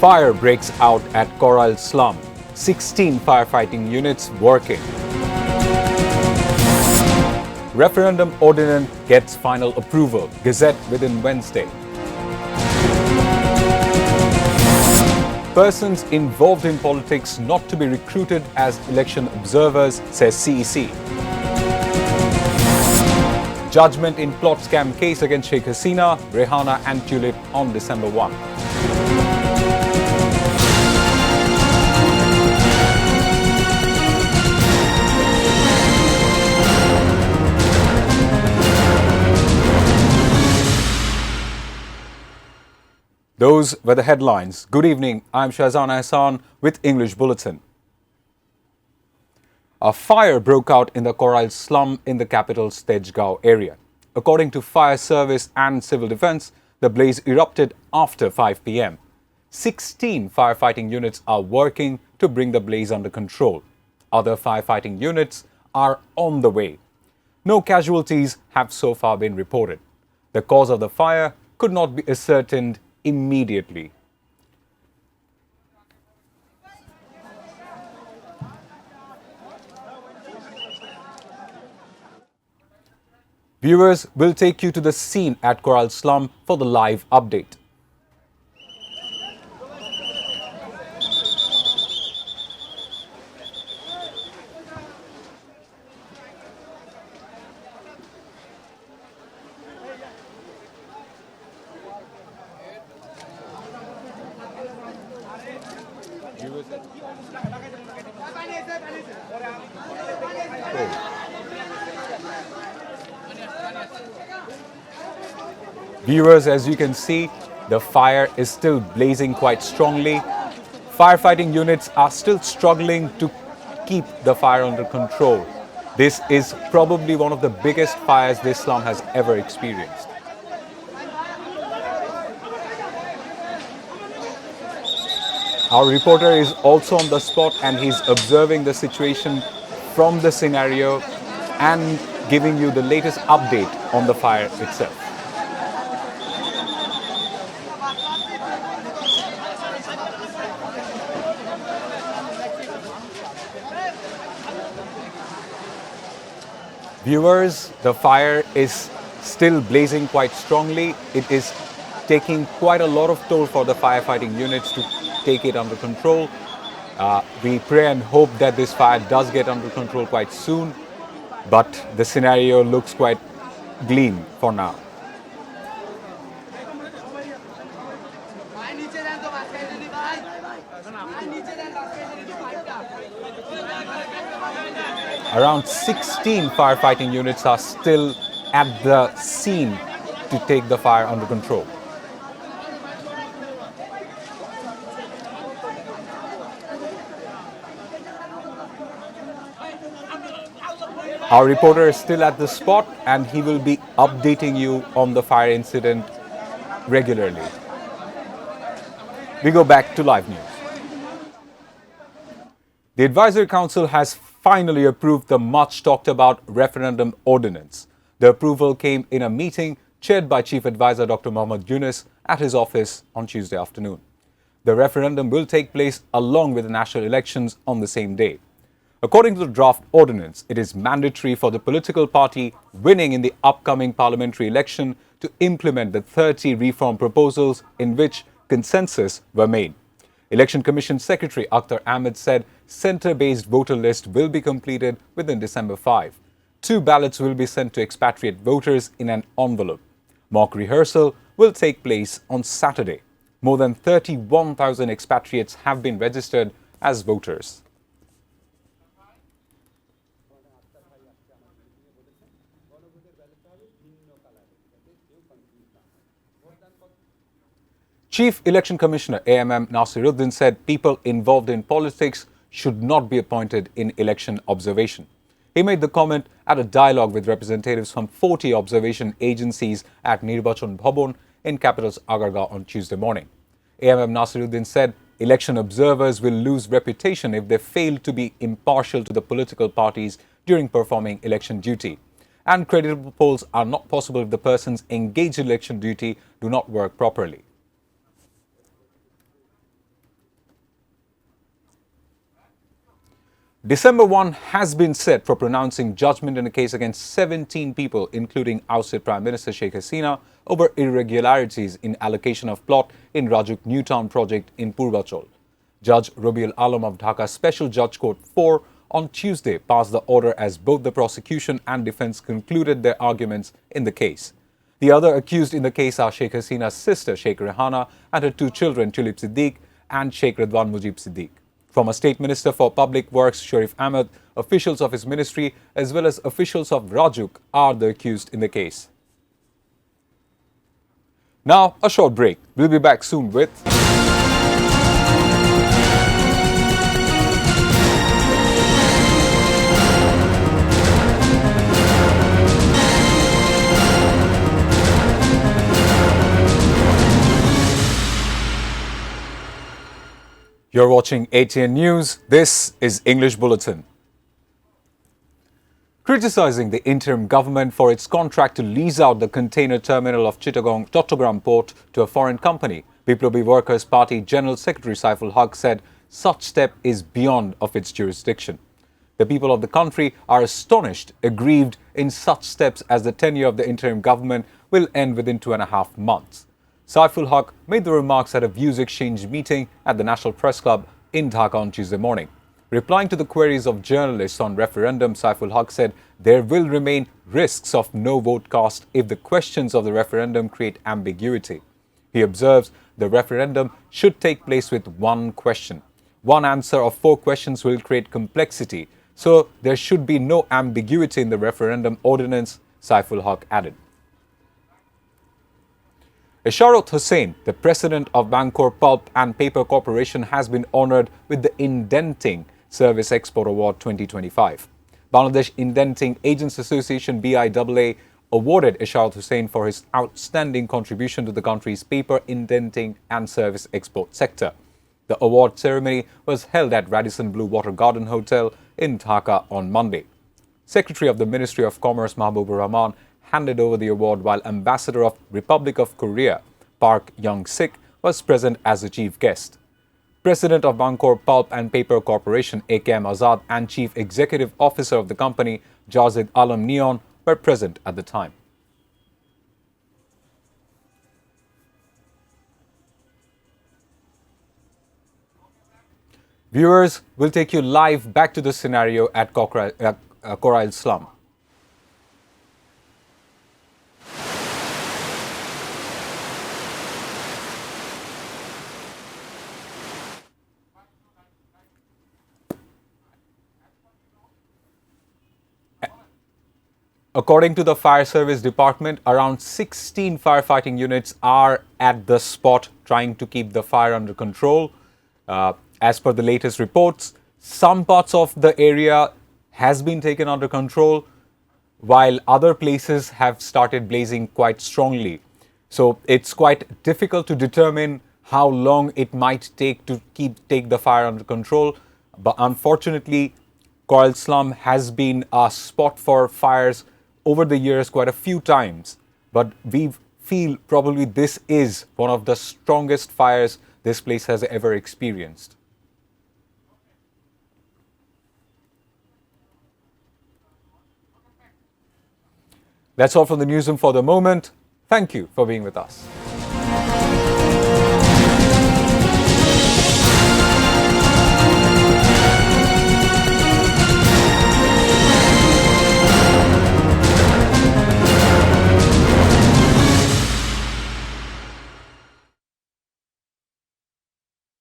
Fire breaks out at Coral Slum. 16 firefighting units working. Referendum ordinance gets final approval. Gazette within Wednesday. Persons involved in politics not to be recruited as election observers, says CEC. Judgment in plot scam case against Sheikh Hasina, Rehana and Tulip on December 1. Those were the headlines. Good evening, I'm Shahzana Hassan with English Bulletin. A fire broke out in the Coral Slum in the capital's Tejgaon area. According to fire service and civil defense, the blaze erupted after 5 p.m. 16 firefighting units are working to bring the blaze under control. Other firefighting units are on the way. No casualties have so far been reported. The cause of the fire could not be ascertained immediately. Viewers will take you to the scene at Coral Slum for the live update. Viewers, as you can see, the fire is still blazing quite strongly. Firefighting units are still struggling to keep the fire under control. This is probably one of the biggest fires this slum has ever experienced. Our reporter is also on the spot and he's observing the situation from the scenario and giving you the latest update on the fire itself. Viewers, the fire is still blazing quite strongly. It is taking quite a lot of toll for the firefighting units to take it under control. We pray and hope that this fire does get under control quite soon, but the scenario looks quite gleam for now. Around 16 firefighting units are still at the scene to take the fire under control. Our reporter is still at the spot and he will be updating you on the fire incident regularly. We go back to live news. The Advisory Council has finally approved the much talked about referendum ordinance. The approval came in a meeting chaired by Chief Advisor Dr. Mohammad Yunus at his office on Tuesday afternoon. The referendum will take place along with the national elections on the same day. According to the draft ordinance, it is mandatory for the political party winning in the upcoming parliamentary election to implement the 30 reform proposals in which consensus were made. Election Commission Secretary Akhtar Ahmed said centre-based voter list will be completed within December 5. 2 ballots will be sent to expatriate voters in an envelope. Mock rehearsal will take place on Saturday. More than 31,000 expatriates have been registered as voters. Chief Election Commissioner AMM Nasiruddin said people involved in politics should not be appointed in election observation. He made the comment at a dialogue with representatives from 40 observation agencies at Nirbachan Bhavan in capital's Agargaon on Tuesday morning. AMM Nasiruddin said election observers will lose reputation if they fail to be impartial to the political parties during performing election duty. And credible polls are not possible if the persons engaged in election duty do not work properly. December 1 has been set for pronouncing judgment in a case against 17 people, including ousted Prime Minister Sheikh Hasina, over irregularities in allocation of plot in Rajuk Newtown project in Purvachal. Judge Rabiul Alam of Dhaka Special Judge Court 4 on Tuesday passed the order as both the prosecution and defense concluded their arguments in the case. The other accused in the case are Sheikh Hasina's sister Sheikh Rehana and her two children Tulip Siddiq and Sheikh Radwan Mujib Siddiq. Former State Minister for Public Works Sharif Ahmed, officials of his ministry as well as officials of Rajuk are the accused in the case. Now, a short break. We'll be back soon with... You're watching ATN News. This is English Bulletin. Criticizing the interim government for its contract to lease out the container terminal of Chattogram port to a foreign company, Biplobi Workers' Party General Secretary Saiful Haq said such step is beyond of its jurisdiction. The people of the country are astonished, aggrieved in such steps as the tenure of the interim government will end within 2.5 months. Saiful Haq made the remarks at a views exchange meeting at the National Press Club in Dhaka on Tuesday morning. Replying to the queries of journalists on referendum, Saiful Haq said there will remain risks of no vote cast if the questions of the referendum create ambiguity. He observes the referendum should take place with one question. One answer of 4 questions will create complexity, so there should be no ambiguity in the referendum ordinance, Saiful Haq added. Isharat Hussain, the president of Bangkor Pulp and Paper Corporation, has been honoured with the Indenting Service Export Award 2025. Bangladesh Indenting Agents Association BIAA awarded Isharat Hussain for his outstanding contribution to the country's paper, indenting and service export sector. The award ceremony was held at Radisson Blue Water Garden Hotel in Dhaka on Monday. Secretary of the Ministry of Commerce Mahbubur Rahman handed over the award while Ambassador of Republic of Korea Park Young-sik was present as the chief guest. President of Bangkor Pulp and Paper Corporation AKM Azad and Chief Executive Officer of the company Jazid Alam Neon were present at the time. Viewers, will take you live back to the scenario at Korail Slum. According to the Fire Service Department, around 16 firefighting units are at the spot trying to keep the fire under control. As per the latest reports, some parts of the area has been taken under control, while other places have started blazing quite strongly. So it's quite difficult to determine how long it might take to take the fire under control. But unfortunately, Korail Slum has been a spot for fires over the years quite a few times, but we feel probably this is one of the strongest fires this place has ever experienced. That's all from the newsroom for the moment. Thank you for being with us.